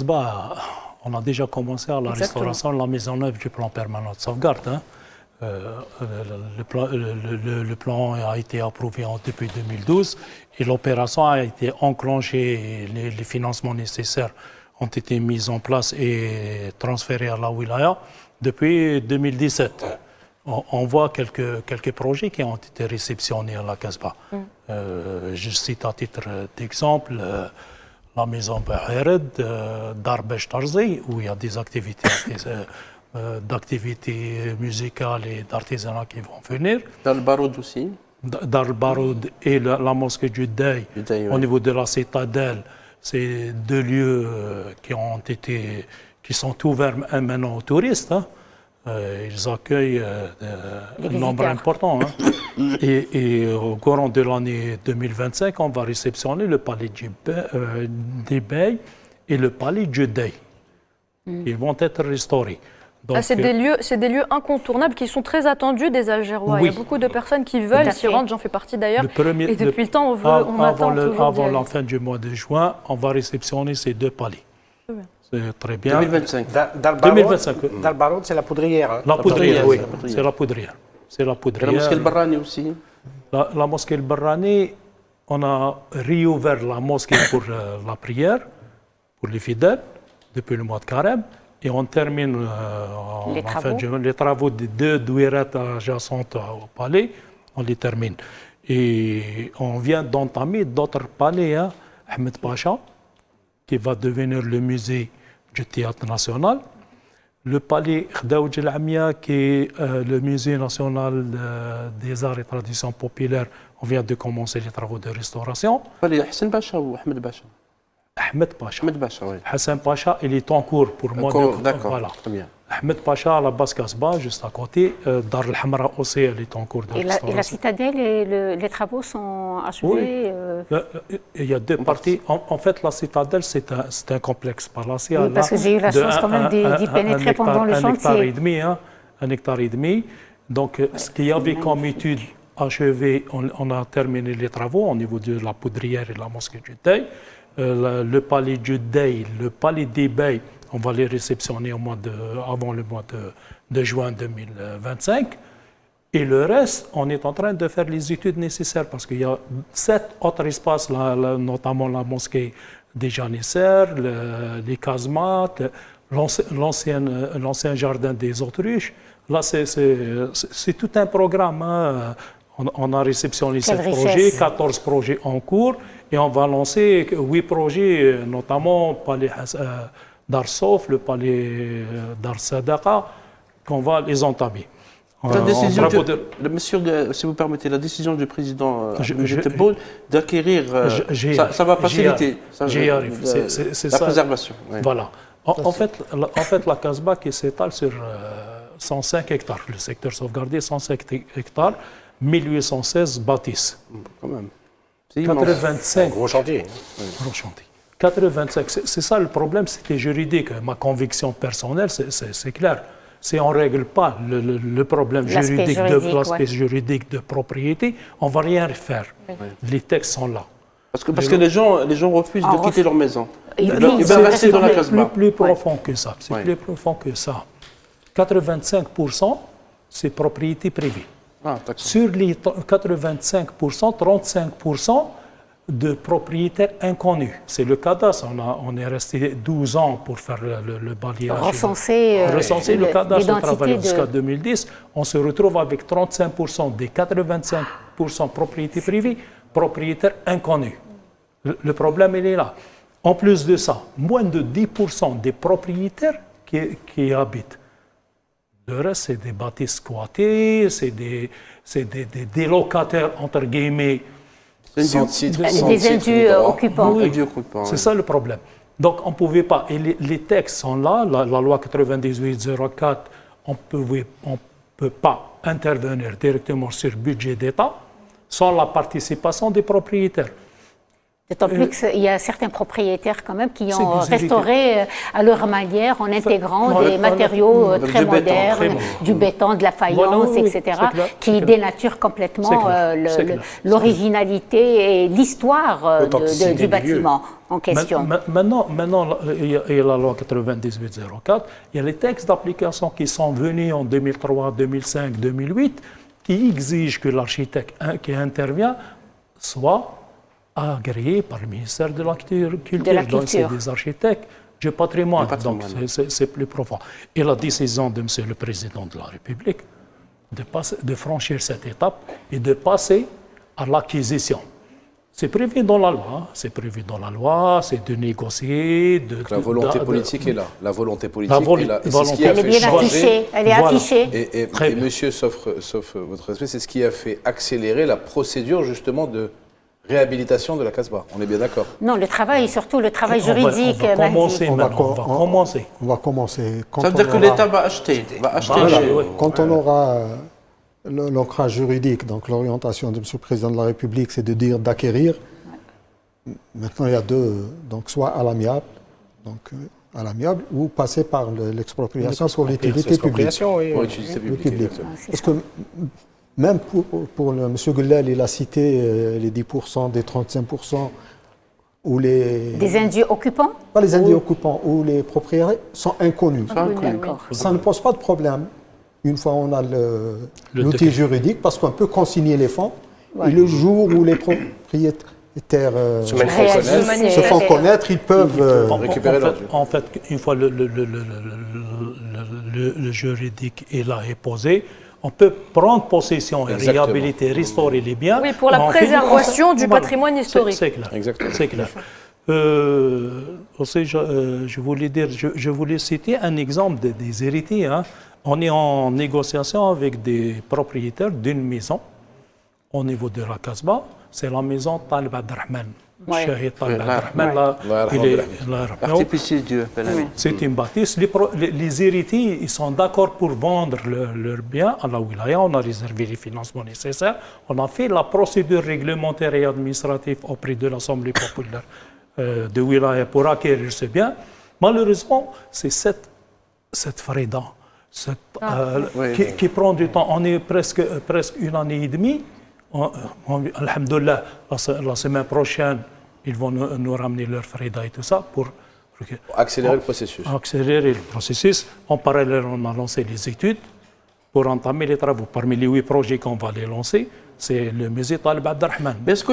Casbah, on a déjà commencé à la restauration, la mise en œuvre du plan permanent de sauvegarde. Hein. Le plan a été approuvé depuis 2012 et l'opération a été enclenchée. Les financements nécessaires ont été mis en place et transférés à la wilaya depuis 2017. On voit quelques projets qui ont été réceptionnés à la Casbah. Je cite à titre d'exemple la maison Bahired d'Arbesh Tarzi, où il y a des d'activités musicales et d'artisanat qui vont venir. Dans le Baroud aussi. Dans le Baroud et la mosquée du Dey, au niveau de la citadelle, c'est deux lieux qui sont ouverts maintenant aux touristes. Hein. Ils accueillent un nombre important. Hein. Et au courant de l'année 2025, on va réceptionner le palais des Bey et le palais du Dey. Ils vont être restaurés. C'est des lieux incontournables qui sont très attendus des Algérois. Oui. Il y a beaucoup de personnes qui veulent s'y rendre, j'en fais partie d'ailleurs. Et depuis le temps, on attend toujours. Avant la fin du mois de juin, on va réceptionner ces deux palais. C'est très bien. 2025. 2025. Dans le Baroud, c'est la poudrière. Hein. La poudrière, oui. C'est la poudrière. C'est la poudrière. La mosquée El Barrani aussi. La mosquée El Barrani, on a réouvert la mosquée pour la prière, pour les fidèles, depuis le mois de Carême. Et on termine les travaux des deux douirettes adjacentes au palais, on les termine. Et on vient d'entamer d'autres palais, hein. Ahmed Pacha, qui va devenir le musée du Théâtre National. Le palais Khdaouj El Amia, qui est le musée national des arts et traditions populaires, on vient de commencer les travaux de restauration. Le palais Hassan Pacha ou Ahmed Pacha? Ahmed Pacha. Ahmed Pacha, oui. Hassan Pacha, il est en cours pour moi. D'accord, voilà. très bien. Ahmed Pacha à la base Casbah, juste à côté. Dar el Hamra aussi, elle est en cours de restauration. Et la citadelle, les travaux sont achevés. Il y a deux parties. En fait, la citadelle, c'est un complexe palatial. Oui, parce que j'ai eu la chance quand même d'y pénétrer pendant le chantier. Un hectare et demi. Donc, ce qu'il y avait comme étude achevée, on a terminé les travaux au niveau de la poudrière et de la mosquée du Dey. Le palais du Dey, le palais des Bey, on va les réceptionner avant le mois de juin 2025. Et le reste, on est en train de faire les études nécessaires parce qu'il y a 7 autres espaces, notamment la mosquée des Janissaires, les casemates, l'ancien jardin des Autruches. Là, c'est tout un programme. Hein. On a réceptionné 7 projets, 14 projets en cours. Et on va lancer 8 projets, notamment le palais d'Arsof, le palais d'Arsadaqa, qu'on va les entamer. La décision monsieur, si vous permettez, la décision du président Tebboune d'acquérir, ça va faciliter j'y arrive. C'est la préservation. Oui. Voilà. En fait, la Casbah qui s'étale sur 105 hectares, le secteur sauvegardé, 105 hectares, 1816 bâtisses. Quand même. 85. Gros chantier. Gros chantier. 85. C'est ça le problème, c'était juridique. Ma conviction personnelle, c'est clair. Si on ne règle pas le problème l'aspect juridique de propriété, on ne va rien faire. Oui. Les textes sont là. Parce que les gens refusent de quitter leur maison. Ils veulent rester dans la Casbah. C'est plus profond que ça. C'est plus profond que ça. 85%, c'est propriété privée. Sur les 85%, 35% de propriétaires inconnus. C'est le cadastre. On est resté 12 ans pour faire le balayage. Recenser le cadastre. On travaille jusqu'à 2010. On se retrouve avec 35% des 85% propriétés privées, propriétaires inconnus. Le problème, il est là. En plus de ça, moins de 10% des propriétaires qui habitent. Le reste, c'est des bâtisses squattées, c'est des locataires, entre guillemets. Des indus occupants. Oui, c'est ça le problème. Donc, on ne pouvait pas. Et les textes sont là. La loi 98-04, on ne peut pas intervenir directement sur le budget d'État sans la participation des propriétaires. D'autant plus qu'il y a certains propriétaires quand même qui ont restauré à leur manière en intégrant des matériaux très modernes, du béton, de la faïence, etc., qui dénaturent complètement l'originalité et l'histoire du bâtiment en question. Maintenant, il y a la loi 98-04, il y a les textes d'application qui sont venus en 2003, 2005, 2008, qui exigent que l'architecte qui intervient soit agréé par le ministère de la Culture. Donc, c'est des architectes du patrimoine. Donc, c'est plus profond. Et la décision de M. le Président de la République de franchir cette étape et de passer à l'acquisition. C'est prévu dans la loi. C'est prévu dans la loi, c'est de négocier. Donc la volonté politique est là. La volonté politique est là. Et c'est ce qui a fait changer. Elle est affichée. Et monsieur, sauf votre respect, c'est ce qui a fait accélérer la procédure justement de réhabilitation de la Casbah. On est bien d'accord? Non, le travail, surtout le travail juridique. On va commencer. On va commencer. Ça veut dire que l'État va acheter. Quand on aura l'ancrage juridique, donc l'orientation de M. le Président de la République, c'est de dire d'acquérir. Maintenant, il y a deux, donc soit à l'amiable, ou passer par l'expropriation pour l'utilité publique. Parce que même pour M. Goulal, il a cité les 10%, des 35%, où les... Des indiens occupants? Pas les indiens occupants, où les propriétaires sont inconnus. Ça ne pose pas de problème. Une fois on a l'outil juridique, parce qu'on peut consigner les fonds, et le jour où les propriétaires se font connaître, ils peuvent récupérer leur dû. En fait, une fois le juridique est là et posé, on peut prendre possession et réhabiliter, restaurer les biens. Oui, pour la préservation du patrimoine historique. C'est clair. Exactement. C'est clair. Aussi, je voulais citer un exemple des héritiers. Hein. On est en négociation avec des propriétaires d'une maison au niveau de la Casbah. C'est la maison Talib Abdelrahman. Shahid Talib Abdelrahman. C'est une bâtisse. Les héritiers, ils sont d'accord pour vendre leurs biens à la wilaya. On a réservé les financements nécessaires. On a fait la procédure réglementaire et administrative auprès de l'Assemblée populaire de wilaya pour acquérir ce bien. Malheureusement, c'est cette freda qui prend du temps. On est presque une année et demie. Alhamdoulilah, la semaine prochaine, ils vont nous ramener leur freda et tout ça pour accélérer le processus. Accélérer le processus. En parallèle, on a lancé les études pour entamer les travaux. Parmi les 8 projets qu'on va les lancer, c'est le musée Talib Abdelrahman.